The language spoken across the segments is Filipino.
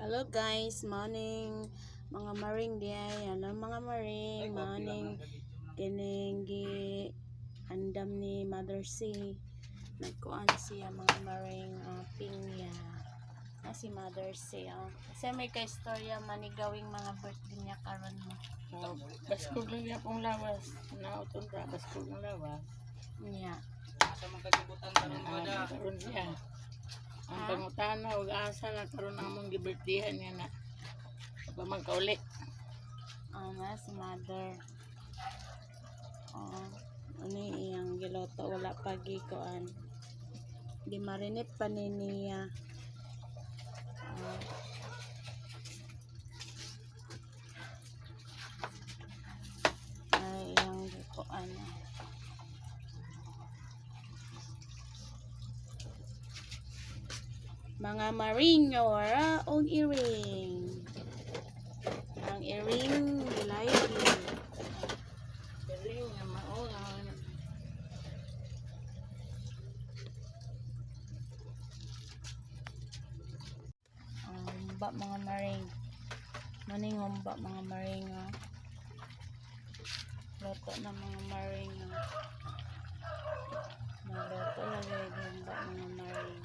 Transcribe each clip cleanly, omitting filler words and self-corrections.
Hello guys, morning mga maring diay. Ano mga maring, morning kining gi andam ni Mother C. Nagkuan siya mga maring pinya. Si Mother C. Kasi may ka-istorya manigawing mga birthday niya karon mo. Baskog lang niya pong lawas. Nauton ra, baskog ng lawas. Niya. Sa mga kagibutan karon wala. Karon niya. Ang pangutana og asa na karon among gibirthdayan niya na. Pa man kauli. Na si Mother. Ano iyang giloto wala pa gikuan. Di marinit pa ni niya. Ay iyang gikuan. Mga maring wara og earring. Ang earring gilaygi. Earring nga mao Ba mga maring. Maningom ba mga maring. Loto na mga maring. Loto lagay din ba mga maring.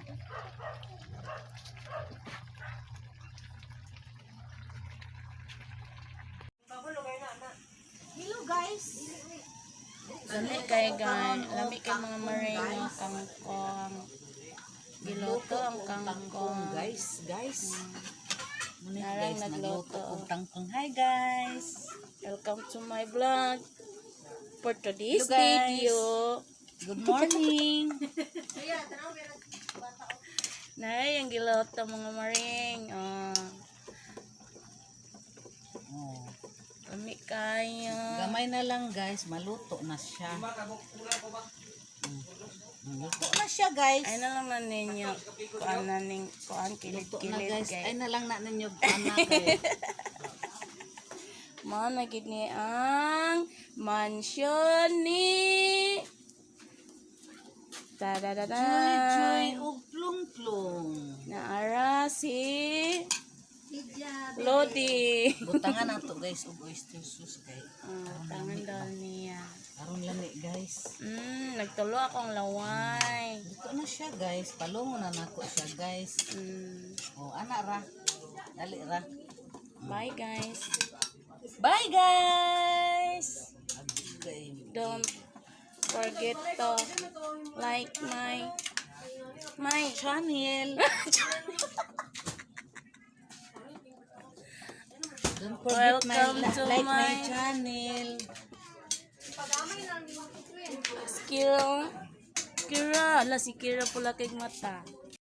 Hello guys. Lami kay mga maring kangkong. Giloto ang kangkong. Guys. Ngunit Narang guys, nagluto. nagluto kong tangkong. Hi guys. Welcome to my vlog. For today's Hello, guys. video. Good morning. Naray ang giloto mga maring. Oh, Lami kayo. gamay na lang guys, maluto na siya. Luto na siya guys. Ay na lang na ninyo. Kuan na ning kuan Luto na kilit-kilit guys. kay. Ay na lang na ninyo anak eh. Mao na gid ni ang mansion ni Joy ug plung-plung. Naara si Lodi. Butangan nato guys ug oyster sauce kay. Tangan daw niya. Aron lami guys. Nagtulo akong laway. Luto na siya guys. Palungon na nako siya guys. Oh, ana ra. Dali ra. Bye guys. Bye guys. Okay. Don't forget to like my Channel. Don't forget Welcome to like my my channel. Kira. Ala si Kira pula kay mata.